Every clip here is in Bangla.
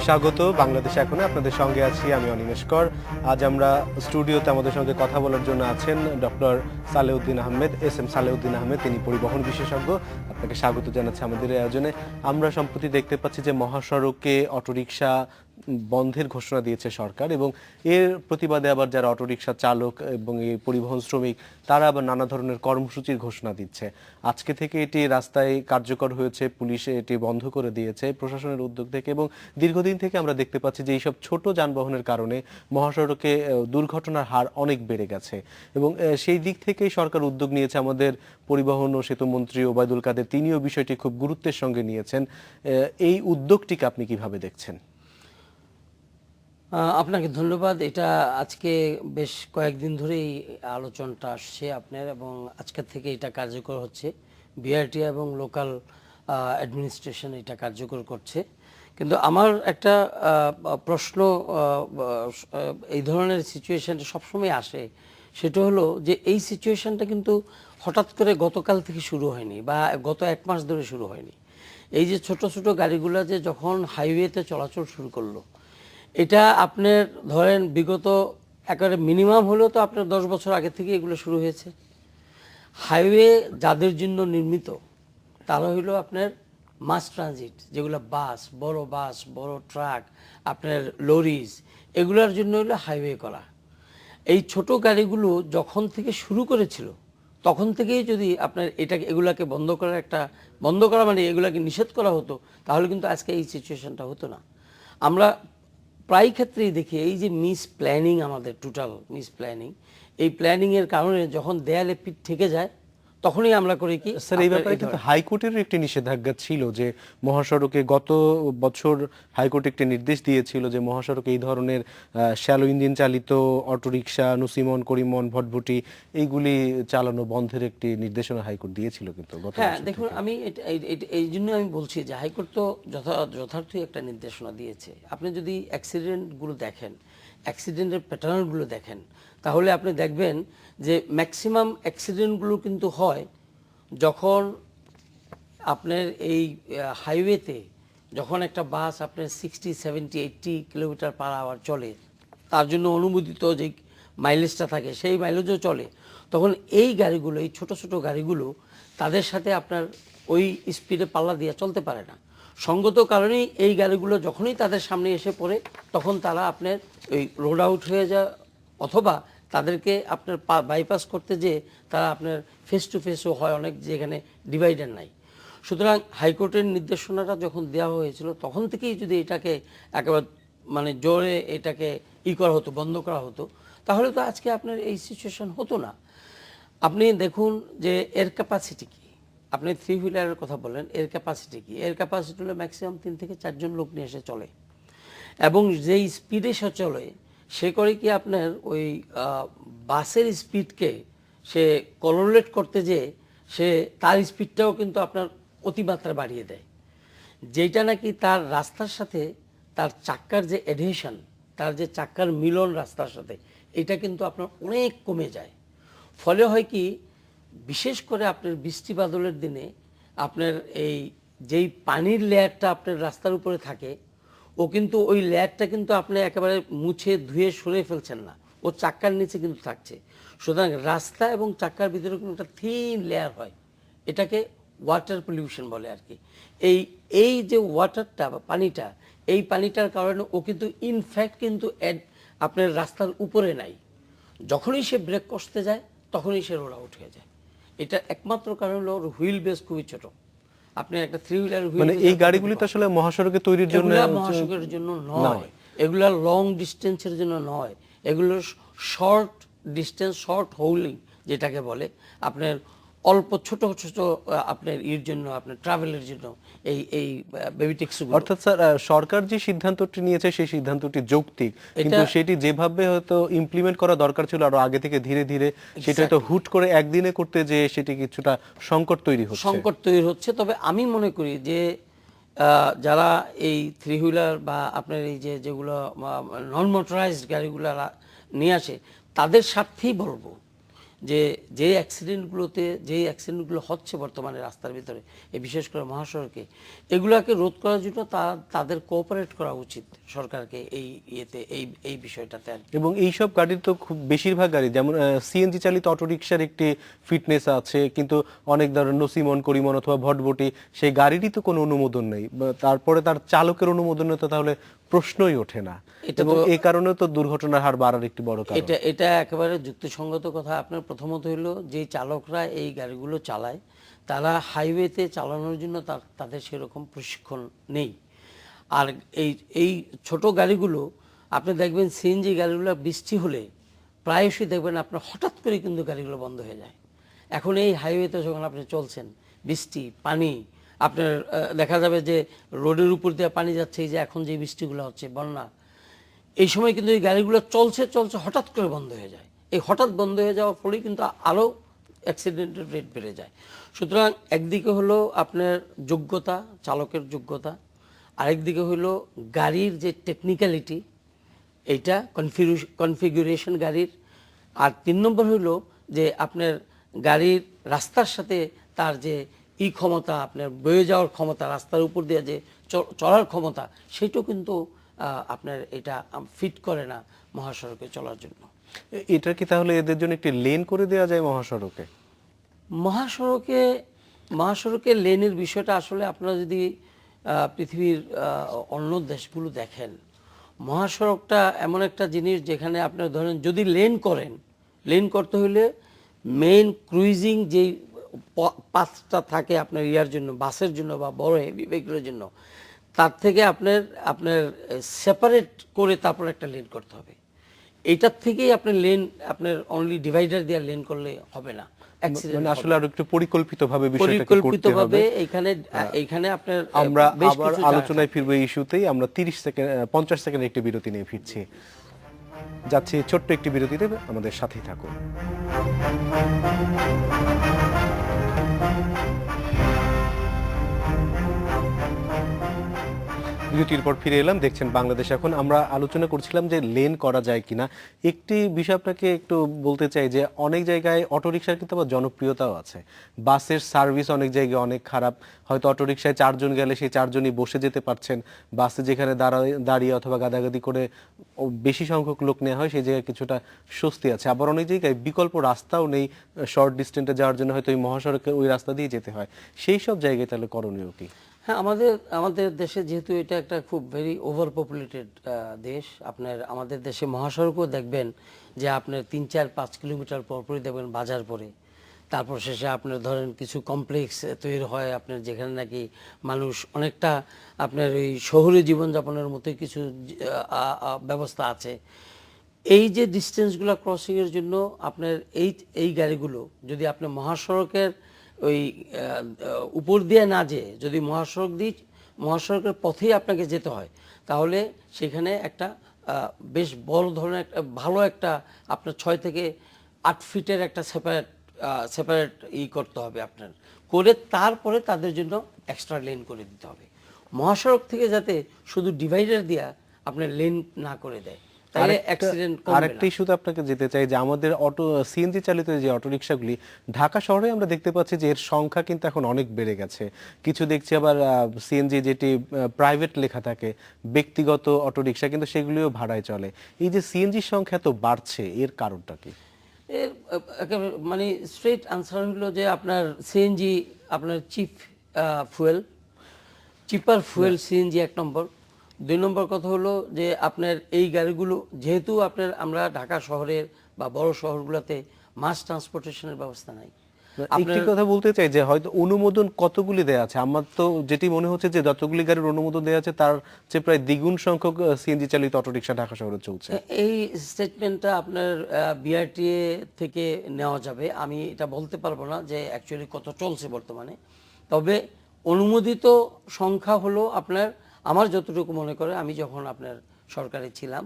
স্বাগত বাংলাদেশ এখনে। আপনাদের সঙ্গে আছি আমি অনিমেষ কর। আজ আমরা স্টুডিওতে আমাদের সঙ্গে কথা বলার জন্য আছেন ডক্টর সালেউদ্দিন আহমেদ, এস.এম. সালেউদ্দিন আহমেদ। তিনি পরিবহন বিশেষজ্ঞ। আপনাকে স্বাগত জানাচ্ছি আমাদের এই আয়োজনে। আমরা সম্প্রতি দেখতে পাচ্ছি যে মহাসড়কে অটোরিকশা বন্ধের ঘোষণা দিয়েছে সরকার, এবং এর প্রতিবাদে আবার যারা অটোরিকশা চালক এবং এই পরিবহন শ্রমিক তারা আবার নানা ধরনের কর্মসূচির ঘোষণা দিচ্ছে। আজকে থেকে এটি রাস্তায় কার্যকর হয়েছে, পুলিশ এটি বন্ধ করে দিয়েছে প্রশাসনের উদ্যোগ থেকে, এবং দীর্ঘদিন থেকে আমরা দেখতে পাচ্ছি যে এইসব ছোট যানবাহনের কারণে মহাসড়কে দুর্ঘটনার হার অনেক বেড়ে গেছে, এবং সেই দিক থেকেই সরকার উদ্যোগ নিয়েছে। আমাদের পরিবহন ও সেতু মন্ত্রী ওবায়দুল কাদের তিনিও বিষয়টি খুব গুরুত্বের সঙ্গে নিয়েছেন। এই উদ্যোগটিকে আপনি কিভাবে দেখছেন? আপনাকে ধন্যবাদ। এটা আজকে বেশ কয়েকদিন ধরেই আলোচনাটা আসছে আপনার, এবং আজকের থেকে এটা কার্যকর হচ্ছে। বিআরটি এবং লোকাল অ্যাডমিনিস্ট্রেশন এটা কার্যকর করছে। কিন্তু আমার একটা প্রশ্ন, এই ধরনের সিচুয়েশানটা সবসময় আসে, সেটা হলো যে এই সিচুয়েশানটা কিন্তু হঠাৎ করে গতকাল থেকে শুরু হয়নি বা গত এক মাস ধরে শুরু হয়নি। এই যে ছোট ছোট গাড়িগুলো যে যখন হাইওয়েতে চলাচল শুরু করলো, এটা আপনার ধরেন বিগত একেবারে মিনিমাম হলেও তো আপনার 10 বছর আগে থেকে এগুলো শুরু হয়েছে। হাইওয়ে যাদের জন্য নির্মিত তারা হইলো আপনার মাস ট্রানজিট, যেগুলো বাস, বড় ট্রাক, আপনার লরিজ, এগুলোর জন্য হলো হাইওয়ে করা। এই ছোট গাড়িগুলো যখন থেকে শুরু করেছিল তখন থেকেই যদি আপনার এগুলাকে বন্ধ করা মানে এগুলাকে নিষেধ করা হতো, তাহলে কিন্তু আজকে এই সিচুয়েশনটা হতো না। আমরা প্রায় ক্ষেত্রেই দেখি এই যে আমাদের টোটাল মিস প্ল্যানিং, এই প্ল্যানিংয়ের কারণে যখন দেয়ালে পিঠ ঠেকে যায় তখনই আমরা করি কি, স্যার এই ব্যাপারে কিন্তু হাইকোর্টের একটি নিষেধাজ্ঞা ছিল যে মহাসড়কে গত বছর হাইকোর্ট একটি নির্দেশ দিয়েছিল যে মহাসড়কে এই ধরনের শ্যালো ইঞ্জিন চালিত অটোরিকশা, নুসিমন, করিমন, ভটভটি এইগুলি চালানো বন্ধের একটি নির্দেশনা হাইকোর্ট দিয়েছিল কিন্তু গত বছর। হ্যাঁ, দেখুন আমি এই জন্য আমি বলছি যে হাইকোর্ট তো যথার্থই একটা নির্দেশনা দিয়েছে। আপনি যদি অ্যাক্সিডেন্টগুলো দেখেন, অ্যাক্সিডেন্টের প্যাটার্নগুলো দেখেন, তাহলে আপনি দেখবেন যে ম্যাক্সিমাম অ্যাক্সিডেন্টগুলো কিন্তু হয় যখন আপনার এই হাইওয়েতে যখন একটা বাস আপনার 60, 70, 80 কিলোমিটার পার আওয়ার চলে, তার জন্য অনুমোদিত যে মাইলেজটা থাকে সেই মাইলেজও চলে, তখন এই গাড়িগুলো, এই ছোট ছোট গাড়িগুলো তাদের সাথে আপনার ওই স্পিডে পাল্লা দিয়ে চলতে পারে না। সঙ্গত কারণেই এই গাড়িগুলো যখনই তাদের সামনে এসে পড়ে তখন তারা আপনার ওই রোড আউট হয়ে যায়, অথবা তাদেরকে আপনার বাইপাস করতে যেয়ে তারা আপনার ফেস টু ফেসও হয় অনেক, যেখানে ডিভাইডার নাই। সুতরাং হাইকোর্টের নির্দেশনাটা যখন দেওয়া হয়েছিল তখন থেকেই যদি এটাকে একেবারে মানে জোরে এটাকে করা হতো, বন্ধ করা হতো, তাহলে তো আজকে আপনার এই সিচুয়েশন হতো না। আপনি দেখুন যে এর ক্যাপাসিটি কি, আপনি 3 হুইলারের কথা বলেন, এর ক্যাপাসিটি কি? এর ক্যাপাসিটি হলো ম্যাক্সিমাম 3 থেকে 4 জন লোক নিয়ে এসে চলে, এবং যেই স্পিডে সে চলে সে করে কি আপনার ওই বাসের স্পিডকে সে কলোলেট করতে যেয়ে সে তার স্পিডটাও কিন্তু আপনার অতিমাত্রা বাড়িয়ে দেয়, যেটা নাকি তার রাস্তার সাথে তার চাক্কার যে অ্যাডহেশন, তার যে চাক্কার মিলন রাস্তার সাথে, এটা কিন্তু আপনার অনেক কমে যায়। ফলে হয় কি, বিশেষ করে আপনার বৃষ্টি বাদলের দিনে আপনার এই যেই পানির লেয়ারটা আপনার রাস্তার উপরে থাকে, ও কিন্তু ওই লেয়ারটা কিন্তু আপনি একেবারে মুছে ধুয়ে সরে ফেলছেন না, ও চাক্কার নিচে কিন্তু থাকছে। সুতরাং রাস্তা এবং চাক্কার ভিতরে কিন্তু একটা থিন লেয়ার হয়, এটাকে ওয়াটার পলিউশন বলে আর কি। এই যে ওয়াটারটা বা পানিটা, এই পানিটার কারণে ও কিন্তু ইনফ্যাক্ট কিন্তু আপনার রাস্তার উপরে নাই, যখনই সে ব্রেক কষতে যায় তখনই সে রোড আউট হয়ে যায়। এটা একমাত্র কারণ হলো ওর হুইল বেস খুবই ছোট। আপনি একটা 3 হুইলার হুইল, মানে এই গাড়িগুলি তো আসলে মহাসড়কে তৈরির জন্য, মহাসড়কের জন্য নয়, এগুলা লং ডিস্টেন্সের জন্য নয়, এগুলো শর্ট ডিস্টেন্স, শর্ট হোলিং যেটাকে বলে, আপনার অল্প ছোট ছোট আপনার জন্য, আপনার ট্রাভেলের জন্য এই বেবি ট্যাক্সিগুলো। অর্থাৎ স্যার সরকার যে সিদ্ধান্তটি নিয়েছে সেই সিদ্ধান্তটি যৌক্তিক, কিন্তু সেটি যেভাবে হয়তো ইমপ্লিমেন্ট করা দরকার ছিল আরো আগে থেকে ধীরে ধীরে, সেটা তো হুট করে একদিনে করতে যে সেটি কিছুটা সংকট তৈরি হচ্ছে। তবে আমি মনে করি যে যারা এই 3 হুইলার বা আপনার এই যেগুলো নন মোটরাইজড গাড়িগুলো নিয়ে আসে, তাদের স্বার্থেই বলবো যে যেই অ্যাক্সিডেন্টগুলো হচ্ছে বর্তমানে রাস্তার ভিতরে, এই বিশেষ করে মহাসড়কে, এগুলাকে রোধ করার জন্য তাদের কোঅপারেট করা উচিত সরকারকে এই বিষয়টাতে আর কি। এবং এইসব গাড়ির তো খুব বেশিরভাগ গাড়ি যেমন সিএনজি চালিত অটোরিকশার একটি ফিটনেস আছে, কিন্তু অনেক ধরনের নসিমন করিমন অথবা ভটভটি সেই গাড়িরই তো কোনো অনুমোদন নেই, তারপরে তার চালকের অনুমোদন তো তাহলে প্রশ্নই ওঠে না, এবং এই কারণে তো দুর্ঘটনার হার বাড়ার একটি বড় কারণ। এটা একেবারে যুক্তিসঙ্গত কথা। আপনার প্রথমত হলো যে চালকরা এই গাড়িগুলো চালায়, তারা হাইওয়েতে চালানোর জন্য তাদের সেরকম প্রশিক্ষণ নেই। আর এই ছোট গাড়িগুলো আপনি দেখবেন, সিএনজি গাড়িগুলো বৃষ্টি হলে প্রায়শই দেখবেন আপনার হঠাৎ করে কিন্তু গাড়িগুলো বন্ধ হয়ে যায়। এখন এই হাইওয়েতে যখন আপনি চলছেন, বৃষ্টি পানি, আপনার দেখা যাবে যে রোডের উপর দিয়ে পানি যাচ্ছে, এই যে এখন যে বৃষ্টিগুলো হচ্ছে, বন্যা, এই সময় কিন্তু এই গাড়িগুলো চলছে হঠাৎ করে বন্ধ হয়ে যায়। এই হঠাৎ বন্ধ হয়ে যাওয়ার ফলে কিন্তু আরও অ্যাক্সিডেন্টের রেট বেড়ে যায়। সুতরাং একদিকে হলো আপনার যোগ্যতা, চালকের যোগ্যতা, আরেকদিকে হলো গাড়ির যে টেকনিক্যালিটি, এইটা কনফিগুরেশন গাড়ির, আর 3 নম্বর হলো যে আপনার গাড়ির রাস্তার সাথে তার যে ক্ষমতা, আপনার বয়ে যাওয়ার ক্ষমতা, রাস্তার উপর দিয়ে যে চলার ক্ষমতা, সেটাও কিন্তু আপনার এটা ফিট করে না মহাসড়কে চলার জন্য। এটা কি তাহলে এদের জন্য একটি লেন করে দেওয়া যায় মহাসড়কে? মহাসড়কে লেনের বিষয়টা আসলে আপনারা যদি পৃথিবীর অন্য দেশগুলো দেখেন, মহাসড়কটা এমন একটা জিনিস যেখানে আপনার ধরেন যদি লেন করতে হলে মেইন ক্রুইজিং যেই পাথটা থাকে আপনার ইয়ার জন্য, বাসের জন্য বা বড় হেভি ভেহিকলের জন্য, তার থেকে আপনার সেপারেট করে তারপর একটা লেন করতে হবে। এইটার থেকেই আপনার লেন, আপনার অনলি ডিভাইডার দিয়ে লেন করলে হবে না, মানে আসলে আরো একটু পরিকল্পিতভাবে বিষয়টাকে করতে হবে। এইখানে আপনার আমরা আবার আলোচনায় ফিরবো এই ইস্যুতেই। আমরা 50 সেকেন্ড একটি বিরতি নিয়ে ফিরছি, যাচ্ছি ছোট্ট একটি বিরতিতে, আমাদের সাথেই থাকুন। বিরতির পর ফিরে এলাম, দেখছেন বাংলাদেশ এখন। আমরা আলোচনা করছিলাম যে লেন করা যায় কিনা। একটি বিষয় আপনাকে একটু বলতে চাই যে অনেক জায়গায় অটোরিকশার কিন্তু আবার জনপ্রিয়তাও আছে। বাসের সার্ভিস অনেক জায়গায় অনেক খারাপ, হয়তো অটোরিকশায় 4 জন গেলে সেই 4 জনই বসে যেতে পারছেন, বাসে যেখানে দাঁড়িয়ে অথবা গাদাগাদি করে বেশি সংখ্যক লোক নেওয়া হয় সেই জায়গায় কিছুটা স্বস্তি আছে। আবার অনেক জায়গায় বিকল্প রাস্তাও নেই, শর্ট ডিস্টেন্সে যাওয়ার জন্য হয়তো ওই মহাসড়কের ওই রাস্তা দিয়ে যেতে হয়। সেই সব জায়গায় তাহলে করণীয় কি? হ্যাঁ, আমাদের দেশে যেহেতু এটা একটা খুব ভেরি ওভার পপুলেটেড দেশ, আমাদের দেশে মহাসড়কও দেখবেন যে আপনার 3, 4, 5 কিলোমিটার পরপরই দেখবেন বাজার পড়ে। তারপর শেষে আপনার ধরেন কিছু কমপ্লেক্স তৈরি হয় আপনার, যেখানে নাকি মানুষ অনেকটা আপনার ওই শহুরে জীবনযাপনের মতোই কিছু ব্যবস্থা আছে। এই যে ডিস্টেন্সগুলো ক্রসিংয়ের জন্য আপনার এই গাড়িগুলো যদি আপনি মহাসড়কের ওই উপর দিয়ে না যেয়ে যদি মহাসড়কের পথেই আপনাকে যেতে হয়, তাহলে সেখানে একটা বেশ বড় ধরনের একটা ভালো একটা আপনার 6 থেকে 8 ফিটের একটা সেপারেট করতে হবে আপনার, করে তারপরে তাদের জন্য এক্সট্রা লেন করে দিতে হবে। মহাসড়ক থেকে যাতে শুধু ডিভাইডার দিয়া আপনার লেন না করে দেয়, তাহলে অ্যাক্সিডেন্ট কমবে না। আরেকটা ইস্যুতে আপনাকে যেতে চাই যে আমাদের সিএনজি চালিত যে অটোরিকশাগুলি ঢাকা শহরে আমরা দেখতে পাচ্ছি যে এর সংখ্যা কিন্তু এখন অনেক বেড়ে গেছে। কিছু দেখছি আবার সিএনজি যেটি প্রাইভেট লেখা থাকে, ব্যক্তিগত অটোরিকশা, কিন্তু সেগুলিও ভাড়ায় চলে। এই যে সিএনজির সংখ্যা এত বাড়ছে, এর কারণটা কি? এর মানে স্ট্রেট আনসার হলো যে আপনার সিএনজি আপনার চিপার ফুয়েল সিএনজি 1 নম্বর। 2 নম্বর কথা হলো যে আপনার এই গাড়িগুলো যেহেতু আমরা ঢাকা শহরের বা বড় শহরগুলোতে মাস ট্রান্সপোর্টেশনের ব্যবস্থা নাই। একটি কথা বলতে চাই যে হয়তো অনুমোদন কতগুলি দেয়া আছে, আমার তো যেটি মনে হচ্ছে যে যতগুলি গাড়ির অনুমোদন দেওয়া আছে তার চেয়ে প্রায় দ্বিগুণ সংখ্যক সিএনজি চালিত অটোরিকশা ঢাকা শহরে চলছে। এই স্টেটমেন্টটা আপনার বিআরটিএ থেকে নেওয়া যাবে, আমি এটা বলতে পারবো না যে অ্যাকচুয়ালি কত চলছে বর্তমানে। তবে অনুমোদিত সংখ্যা হলো আপনার, আমার যতটুকু মনে করে, আমি যখন আপনার সরকারে ছিলাম,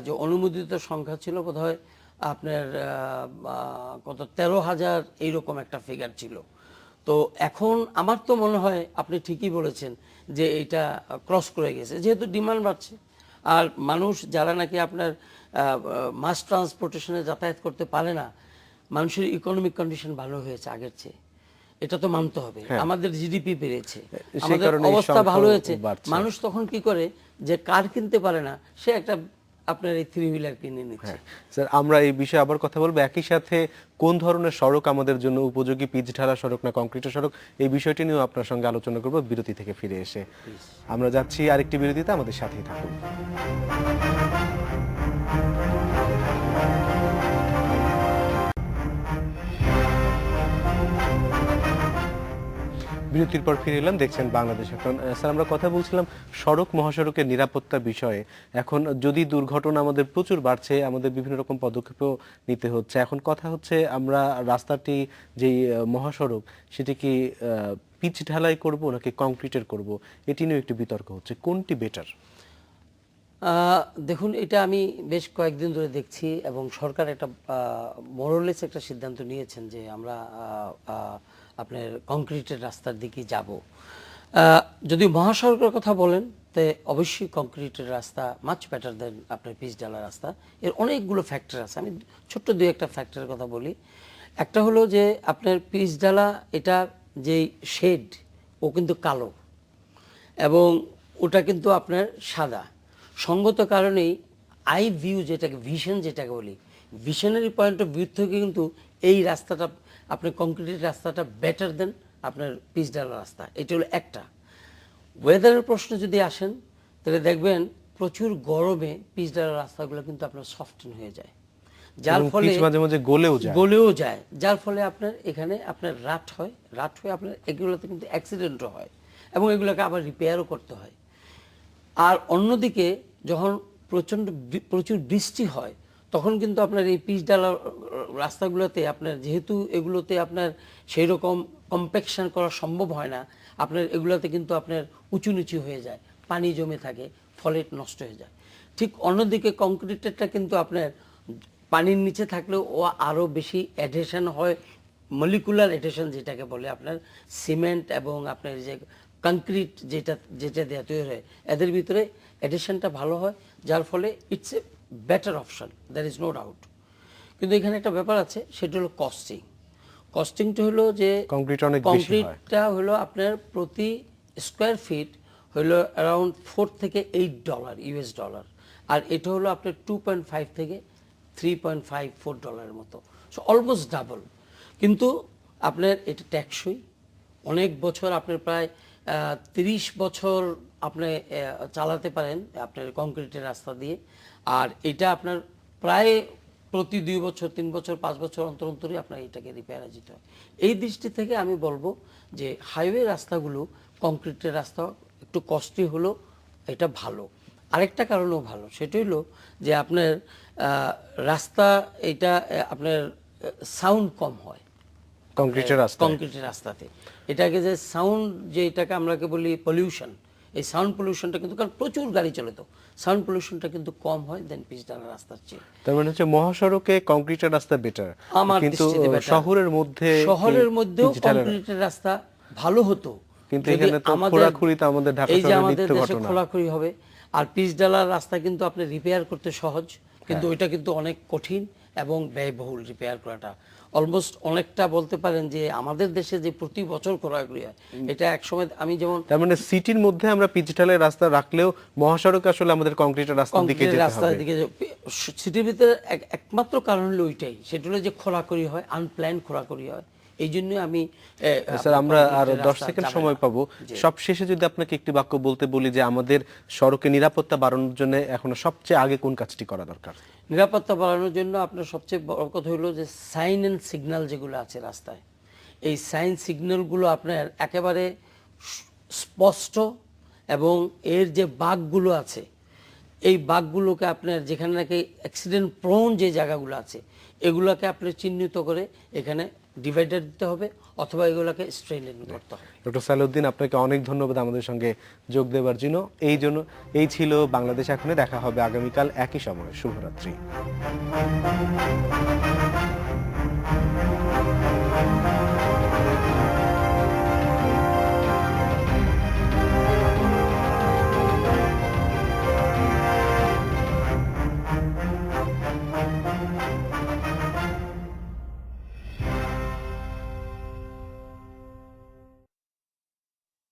যে অনুমোদিত সংখ্যা ছিল বোধহয় আপনার কত 13,000 এইরকম একটা ফিগার ছিল। তো এখন আমার তো মনে হয় আপনি ঠিকই বলেছেন যে এটা ক্রস করে গেছে, যেহেতু ডিমান্ড বাড়ছে আর মানুষ যারা নাকি আপনার মাস ট্রান্সপোর্টেশনে যাতায়াত করতে পারে না, মানুষের ইকোনমিক কন্ডিশন ভালো হয়েছে আগের চেয়ে, এটা তো মানতে হবে। আমাদের জিডিপি বেড়েছে, আমাদের কারণে এই অবস্থা সংখ্যাও ভালো হয়েছে। বাড়ছে। মানুষ তখন কি করে, যে কার কিনতে পারে না সে একটা আপনার এই 3 হুইলার কিনে নিচ্ছে। স্যার, আমরা এই বিষয়ে আবার কথা বলবো। একই সাথে কোন ধরনের সড়ক আমাদের জন্য উপযোগী, পিচ ঢালা সড়ক না কংক্রিটের সড়ক, এই বিষয়টি নিয়েও আপনার সঙ্গে আলোচনা করব বিরতি থেকে ফিরে এসে। আমরা যাচ্ছি আরেকটি বিরতিতে, আমাদের সাথেই থাকুন। বিরতির পর ফিরে এলাম, দেখছেন বাংলাদেশ এখন। স্যার, আমরা কথা বলছিলাম সড়ক মহাসড়কের নিরাপত্তা বিষয়ে। এখন যদি দুর্ঘটনা আমাদের প্রচুর বাড়ছে, আমাদের বিভিন্ন রকম পদক্ষেপও নিতে হচ্ছে। এখন কথা হচ্ছে আমরা রাস্তাটি যেই মহাসড়ক, সেটি কি পিচ ঢালাই করব নাকি কংক্রিটের করব, এটি নিয়ে একটু বিতর্ক হচ্ছে, কোনটি বেটার? দেখুন, এটা আমি বেশ কয়েকদিন ধরে দেখছি এবং সরকার একটা মোরলেস একটা সিদ্ধান্ত নিয়েছেন যে আমরা আপনার কংক্রিটের রাস্তার দিকে যাব। যদি মহাসড়কের কথা বলেন তে অবশ্যই কংক্রিটের রাস্তা মাচ বেটার দেন আপনার পিচ ঢালা রাস্তা। এর অনেকগুলো ফ্যাক্টর আছে, আমি ছোট্ট দুই একটা ফ্যাক্টরের কথা বলি। একটা হলো যে আপনার পিচ ঢালা, এটা যেই শেড ও কিন্তু কালো এবং ওটা কিন্তু আপনার সাদা। সঙ্গত কারণেই আই ভিউ যেটাকে ভিশন যেটাকে বলি, ভিশনারি পয়েন্ট অফ ভিউ থেকে কিন্তু এই রাস্তাটা আপনার কংক্রিটের রাস্তাটা বেটার দেন আপনার পিচ ঢালা রাস্তা। এটা হলো একটা। ওয়েদারের প্রশ্ন যদি আসেন তাহলে দেখবেন প্রচুর গরমে পিচ ঢালা রাস্তাগুলো কিন্তু আপনার সফটেন হয়ে যায়, যার ফলে মাঝে মাঝে গলেও যায়, যার ফলে আপনার এখানে আপনার রাট হয়ে আপনার এগুলোতে কিন্তু অ্যাক্সিডেন্টও হয় এবং এগুলোকে আবার রিপেয়ারও করতে হয়। আর অন্যদিকে যখন প্রচুর বৃষ্টি হয় তখন কিন্তু আপনার এই পিচ ঢালা রাস্তাগুলোতে আপনার যেহেতু এগুলোতে আপনার সেই রকম কম্প্যাকশন করা সম্ভব হয় না, আপনার এগুলোতে কিন্তু আপনার উঁচু নিচু হয়ে যায়, পানি জমে থাকে, ফলে নষ্ট হয়ে যায়। ঠিক অন্যদিকে কংক্রিটেরটা কিন্তু আপনার পানির নিচে থাকলেও ও আরও বেশি অ্যাডহেশন হয়, মলিকুলার অ্যাডহেশন যেটাকে বলে আপনার সিমেন্ট এবং আপনার যে কংক্রিট যেটা দেওয়া তৈরি হয়, এদের ভিতরে অ্যাডিশনটা ভালো হয়, যার ফলে it's a better option, there is no doubt. কিন্তু এখানে একটা ব্যাপার আছে, সেটা হলো কস্টিংটা হলো যে কংক্রিটটা হলো আপনার প্রতি স্কোয়ার ফিট হলো অ্যারাউন্ড $4 থেকে $8 US ডলার, আর এটা হলো আপনার 2.5 থেকে $3.54 মতো, সো অলমোস্ট ডাবল। কিন্তু আপনার এটা ট্যাক্সই, অনেক বছর আপনার প্রায় 30 বছর আপনি চালাতে পারেন আপনার কংক্রিটের রাস্তা দিয়ে। আর এটা আপনার প্রায় প্রতি 2 বছর 3 বছর 5 বছর অন্তর অন্তরই আপনার এটাকে রিপেয়ার যেতে হয়। এই দৃষ্টি থেকে আমি বলবো যে হাইওয়ে রাস্তাগুলো কংক্রিটের রাস্তা একটু কস্টলি হলো, এটা ভালো। আরেকটা কারণেও ভালো, সেটা হলো যে আপনার রাস্তা এটা আপনার সাউন্ড কম হয় কংক্রিটের রাস্তাতে। এটাকে যে সাউন্ড, যে এটাকে আমরা বলি পলিউশন, এই সাউন্ড পলিউশনটা কিন্তু, কারণ প্রচুর গাড়ি চলে, তো সাউন্ড পলিউশনটা কিন্তু কম হয় দেন পিচ ঢালা রাস্তার চেয়ে। তার মানে হচ্ছে মহাসড়কে কংক্রিটের রাস্তা বেটার, কিন্তু শহরের মধ্যেও কংক্রিটের রাস্তা ভালো হতো। কিন্তু এখানে তো খোঁড়াখুড়িতে আমাদের ঢাকা শহরে নিত্য ঘটনা, খোঁড়াখুড়ি হবে। আর পিচ ঢালার রাস্তা কিন্তু আপনি রিপেয়ার করতে সহজ, কিন্তু ওইটা কিন্তু অনেক কঠিন এবং ব্যয়বহুল রিপেয়ার করাটা। অলমোস্ট অনেকটা বলতে পারেন যে আমাদের দেশে যে প্রতি বছর খোঁড়াখুড়ি হয়, এটা একসময় আমি যেমন, তার মানে সিটির মধ্যে আমরা পিচ ঢালাই রাস্তা রাখলেও মহাসড়ক আসলে আমাদের কংক্রিটের রাস্তার দিকে যেতে হবে। সিটির ভিতরে একমাত্র কারণ হলো ওইটাই, সেটা হলো যে খোঁড়াখুড়ি হয়, আনপ্ল্যান খোঁড়াখুড়ি হয়। এই জন্য আমি স্যার, আমরা আর 10 সেকেন্ড সময় পাবো। সব শেষে যদি আপনাকে একটি বাক্য বলতে বলি যে আমাদের সড়কে নিরাপত্তা বাড়ানোর জন্য এখন সবচেয়ে আগে কোন কাজটি করা দরকার? নিরাপত্তা বাড়ানোর জন্য আপনার সবচেয়ে বড় কথা হলো যে সাইন এন্ড সিগন্যাল যেগুলো আছে রাস্তায়, এই সাইন সিগন্যালগুলো আপনার একেবারে স্পষ্ট, এবং এর যে বাঁকগুলো আছে, এই বাঁকগুলোকে আপনার যেখানে নাকি অ্যাক্সিডেন্ট প্রোন যে জায়গাগুলো আছে, এগুলোকে আপনি চিহ্নিত করে এখানে ডিভাইডার দিতে হবে, অথবা এগুলোকে স্ট্রেন লাইন করতে হবে। ডক্টর সালেউদ্দিন, আপনাকে অনেক ধন্যবাদ আমাদের সঙ্গে যোগ দেওয়ার জন্য। এই ছিল বাংলাদেশ এখনে। দেখা হবে আগামীকাল একই সময়। শুভরাত্রি।